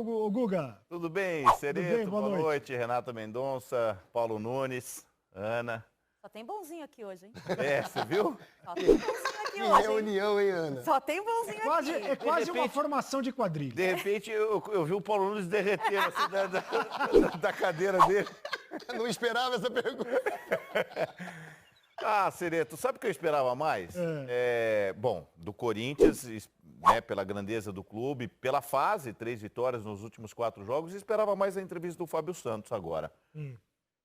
Guga. Tudo bem, Sereto? Tudo bem? Boa noite. Renata Mendonça, Paulo Nunes, Ana. Só tem bonzinho aqui hoje, hein? Você viu? Só tem bonzinho aqui hoje, hein? Reunião, hein, Ana? Só tem bonzinho aqui. É quase uma formação de quadrilha. De repente, eu vi o Paulo Nunes derreter assim, da cadeira dele. Não esperava essa pergunta. Sereto, sabe o que eu esperava mais? Bom, do Corinthians, né, pela grandeza do clube, pela fase, 3 vitórias nos últimos 4 jogos, e esperava mais a entrevista do Fábio Santos agora.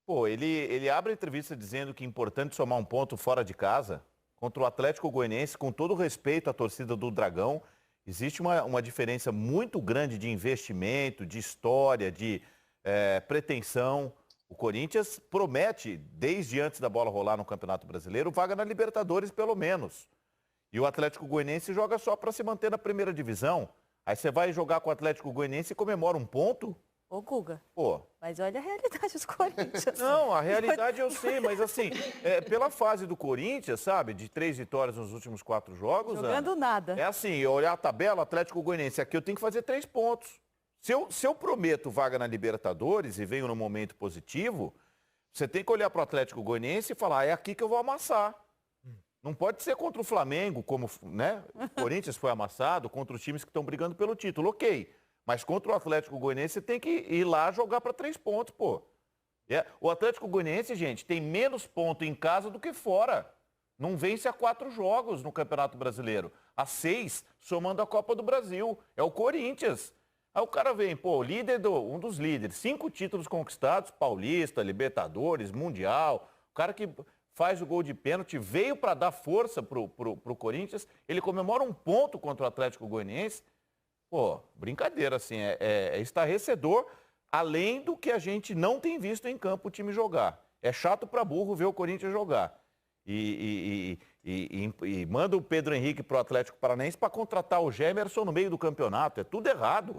Pô, ele abre a entrevista dizendo que é importante somar um ponto fora de casa contra o Atlético Goianiense, com todo o respeito à torcida do Dragão. Existe uma diferença muito grande de investimento, de história, de pretensão. O Corinthians promete, desde antes da bola rolar no Campeonato Brasileiro, vaga na Libertadores, pelo menos. E o Atlético Goianiense joga só para se manter na primeira divisão. Aí você vai jogar com o Atlético Goianiense e comemora um ponto? Ô, Guga, Pô. mas olha a realidade dos Corinthians. Não, a realidade eu sei, mas assim, pela fase do Corinthians, sabe, de 3 vitórias nos últimos 4 jogos... Jogando nada. É assim, eu olhar a tabela, Atlético Goianiense, aqui eu tenho que fazer 3 pontos. Se eu prometo vaga na Libertadores e venho num momento positivo, você tem que olhar para o Atlético Goianiense e falar, é aqui que eu vou amassar. Não pode ser contra o Flamengo, como, né, o Corinthians foi amassado, contra os times que estão brigando pelo título, ok. Mas contra o Atlético Goianiense você tem que ir lá jogar para 3 pontos, pô. O Atlético Goianiense, gente, tem menos ponto em casa do que fora. Não vence a 4 jogos no Campeonato Brasileiro. A 6, somando a Copa do Brasil. É o Corinthians. Aí o cara vem, pô, um dos líderes, 5 títulos conquistados, Paulista, Libertadores, Mundial. O cara que faz o gol de pênalti, veio para dar força pro Corinthians. Ele comemora um ponto contra o Atlético Goianiense. Pô, brincadeira, assim, é estarrecedor, além do que a gente não tem visto em campo o time jogar. É chato para burro ver o Corinthians jogar. E manda o Pedro Henrique pro Atlético Paranaense para contratar o Gemerson no meio do campeonato. É tudo errado,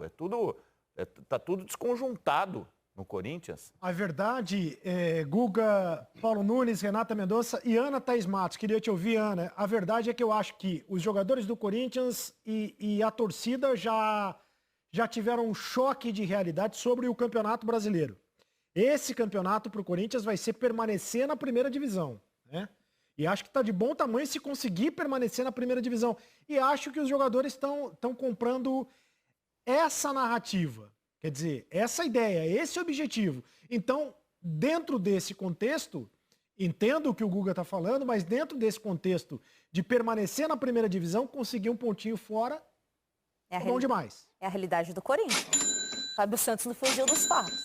tá tudo desconjuntado no Corinthians. A verdade, Guga, Paulo Nunes, Renata Mendonça e Ana Thaís Matos. Queria te ouvir, Ana. A verdade é que eu acho que os jogadores do Corinthians e a torcida já tiveram um choque de realidade sobre o Campeonato Brasileiro. Esse campeonato para o Corinthians vai ser permanecer na primeira divisão, né? E acho que está de bom tamanho se conseguir permanecer na primeira divisão. E acho que os jogadores estão comprando essa narrativa. Quer dizer, essa ideia, esse objetivo. Então, dentro desse contexto, entendo o que o Guga está falando, mas dentro desse contexto de permanecer na primeira divisão, conseguir um pontinho fora, é bom demais. É a realidade do Corinthians. Fábio Santos no fugil dos fatos.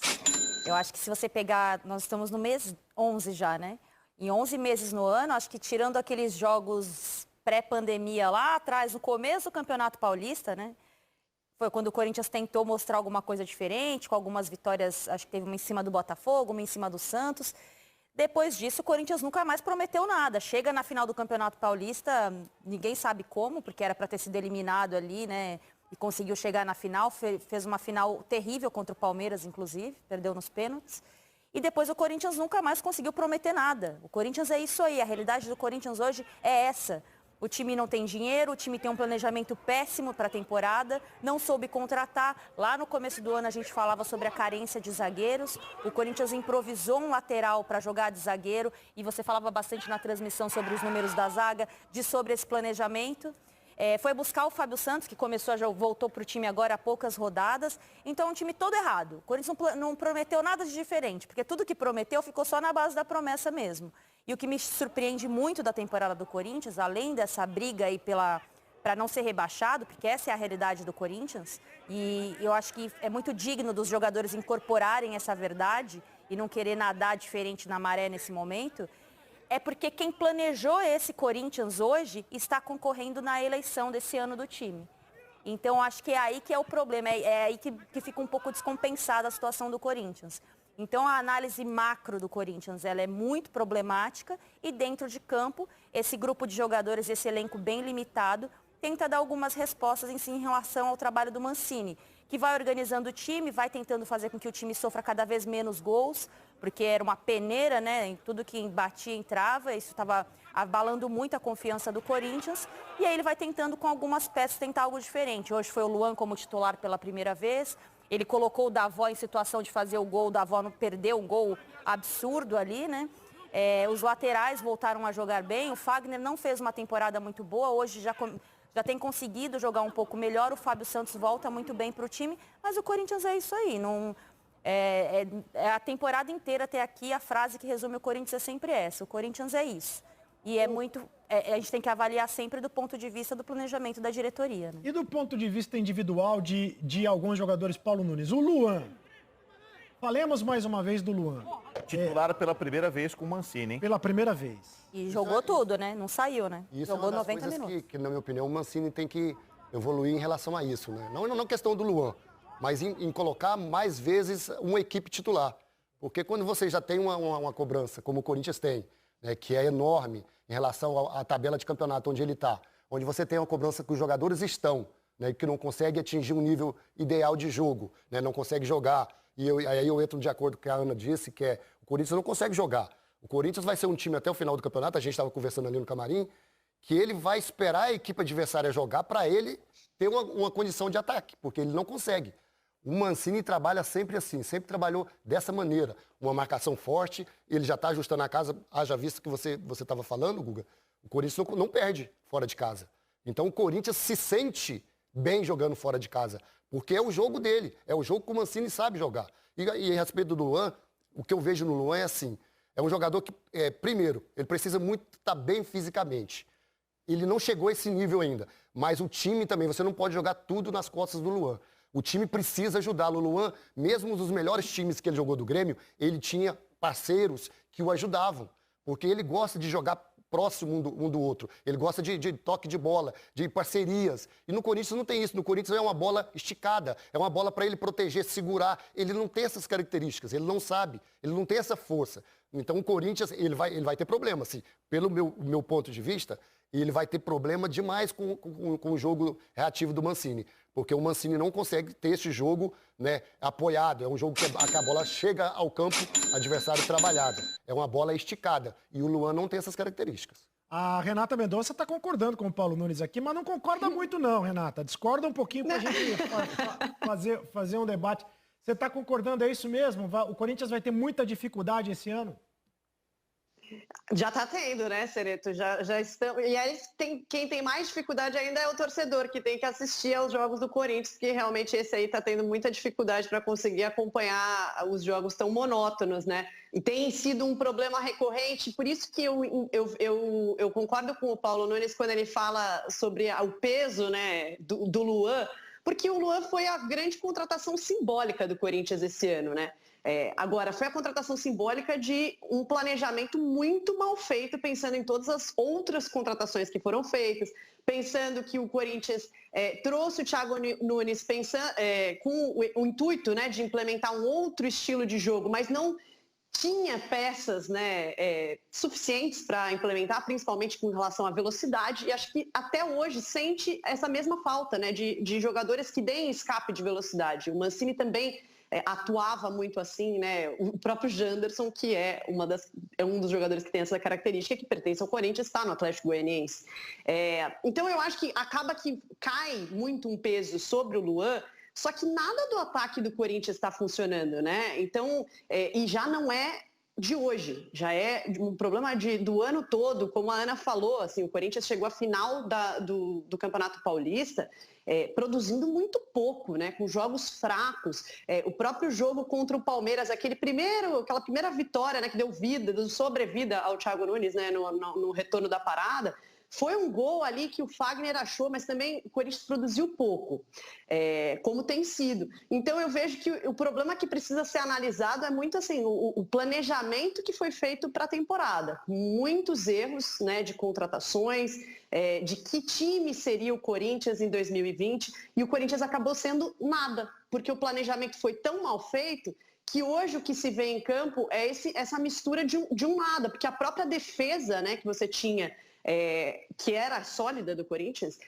Eu acho que se você pegar, nós estamos no mês 11 já, né? Em 11 meses no ano, acho que tirando aqueles jogos pré-pandemia lá atrás, no começo do Campeonato Paulista, né? Foi quando o Corinthians tentou mostrar alguma coisa diferente, com algumas vitórias, acho que teve uma em cima do Botafogo, uma em cima do Santos. Depois disso, o Corinthians nunca mais prometeu nada. Chega na final do Campeonato Paulista, ninguém sabe como, porque era para ter sido eliminado ali, né? E conseguiu chegar na final, fez uma final terrível contra o Palmeiras, inclusive, perdeu nos pênaltis. E depois o Corinthians nunca mais conseguiu prometer nada. O Corinthians é isso aí, a realidade do Corinthians hoje é essa. O time não tem dinheiro, o time tem um planejamento péssimo para a temporada, não soube contratar. Lá no começo do ano a gente falava sobre a carência de zagueiros. O Corinthians improvisou um lateral para jogar de zagueiro e você falava bastante na transmissão sobre os números da zaga, sobre esse planejamento. Foi buscar o Fábio Santos, que voltou para o time agora há poucas rodadas. Então, é um time todo errado. O Corinthians não prometeu nada de diferente, porque tudo que prometeu ficou só na base da promessa mesmo. E o que me surpreende muito da temporada do Corinthians, além dessa briga aí para não ser rebaixado, porque essa é a realidade do Corinthians, e eu acho que é muito digno dos jogadores incorporarem essa verdade e não querer nadar diferente na maré nesse momento, é porque quem planejou esse Corinthians hoje está concorrendo na eleição desse ano do time. Então, acho que é aí que é o problema, é aí que fica um pouco descompensada a situação do Corinthians. Então, a análise macro do Corinthians ela é muito problemática e dentro de campo, esse grupo de jogadores, esse elenco bem limitado, tenta dar algumas respostas em relação ao trabalho do Mancini, que vai organizando o time, vai tentando fazer com que o time sofra cada vez menos gols, porque era uma peneira, né? Em tudo que batia entrava, isso estava abalando muito a confiança do Corinthians. E aí ele vai tentando com algumas peças tentar algo diferente. Hoje foi o Luan como titular pela primeira vez. Ele colocou o Davó em situação de fazer o gol, o Davó não perdeu um gol absurdo ali, né? Os laterais voltaram a jogar bem, o Fagner não fez uma temporada muito boa, hoje já tem conseguido jogar um pouco melhor, o Fábio Santos volta muito bem para o time, mas o Corinthians é isso aí, não... a temporada inteira até aqui, a frase que resume o Corinthians é sempre essa, o Corinthians é isso. E a gente tem que avaliar sempre do ponto de vista do planejamento da diretoria. Né? E do ponto de vista individual de alguns jogadores, Paulo Nunes, o Luan. Falemos mais uma vez do Luan. Titular pela primeira vez com o Mancini, hein? Pela primeira vez. E jogou tudo, né? Não saiu, né? Isso Jogou é uma das 90 coisas minutos. que, na minha opinião, o Mancini tem que evoluir em relação a isso, né? Não questão do Luan, mas em colocar mais vezes uma equipe titular. Porque quando você já tem uma cobrança, como o Corinthians tem, né, que é enorme em relação à tabela de campeonato onde ele está, onde você tem uma cobrança que os jogadores estão, né, que não consegue atingir um nível ideal de jogo, né, não consegue jogar. E aí eu entro de acordo com o que a Ana disse, que é o Corinthians não consegue jogar. O Corinthians vai ser um time até o final do campeonato, a gente estava conversando ali no camarim, que ele vai esperar a equipe adversária jogar para ele ter uma condição de ataque, porque ele não consegue. O Mancini trabalha sempre assim, sempre trabalhou dessa maneira. Uma marcação forte, ele já está ajustando a casa, haja visto que você estava falando, Guga, o Corinthians não perde fora de casa. Então o Corinthians se sente bem jogando fora de casa, porque é o jogo dele, é o jogo que o Mancini sabe jogar. E a respeito do Luan, o que eu vejo no Luan é assim, é um jogador que, primeiro, ele precisa muito estar bem fisicamente. Ele não chegou a esse nível ainda, mas o time também, você não pode jogar tudo nas costas do Luan. O time precisa ajudá-lo. O Luan, mesmo nos melhores times que ele jogou do Grêmio, ele tinha parceiros que o ajudavam, porque ele gosta de jogar próximo um do outro. Ele gosta de toque de bola, de parcerias. E no Corinthians não tem isso. No Corinthians é uma bola esticada, é uma bola para ele proteger, segurar. Ele não tem essas características, ele não sabe, ele não tem essa força. Então o Corinthians, ele vai ter problema, assim, pelo meu ponto de vista, ele vai ter problema demais com o jogo reativo do Mancini, porque o Mancini não consegue ter esse jogo, né, apoiado. É um jogo que a bola chega ao campo, adversário trabalhado. É uma bola esticada. E o Luan não tem essas características. A Renata Mendonça está concordando com o Paulo Nunes aqui, mas não concorda muito não, Renata. Discorda um pouquinho para a gente fazer um debate. Você está concordando, é isso mesmo? O Corinthians vai ter muita dificuldade esse ano? Já está tendo, né, Sereto? Já estão. E aí quem tem mais dificuldade ainda é o torcedor, que tem que assistir aos jogos do Corinthians, porque realmente esse aí está tendo muita dificuldade para conseguir acompanhar os jogos tão monótonos, né? E tem sido um problema recorrente, por isso que eu concordo com o Paulo Nunes quando ele fala sobre o peso, né, do Luan, porque o Luan foi a grande contratação simbólica do Corinthians esse ano, né? Agora, foi a contratação simbólica de um planejamento muito mal feito, pensando em todas as outras contratações que foram feitas, pensando que o Corinthians trouxe o Thiago Nunes com o intuito, né, de implementar um outro estilo de jogo, mas não tinha peças, né, suficientes para implementar, principalmente com relação à velocidade, e acho que até hoje sente essa mesma falta, né, de jogadores que deem escape de velocidade. O Mancini também atuava muito assim, né? O próprio Janderson, que é um dos jogadores que tem essa característica, que pertence ao Corinthians, está no Atlético Goianiense. Então eu acho que acaba que cai muito um peso sobre o Luan, só que nada do ataque do Corinthians está funcionando, né? Então, e já não é de hoje, já é um problema do ano todo, como a Ana falou, assim, o Corinthians chegou à final do Campeonato Paulista produzindo muito pouco, né, com jogos fracos. O próprio jogo contra o Palmeiras, aquela primeira vitória, né, que deu sobrevida ao Thiago Nunes, né, no retorno da parada, foi um gol ali que o Fagner achou, mas também o Corinthians produziu pouco, como tem sido. Então eu vejo que o problema que precisa ser analisado é muito assim, o planejamento que foi feito para a temporada. Muitos erros, né, de contratações, de que time seria o Corinthians em 2020, e o Corinthians acabou sendo nada, porque o planejamento foi tão mal feito que hoje o que se vê em campo é essa mistura de um nada, porque a própria defesa, né, que você tinha, que era sólida do Corinthians,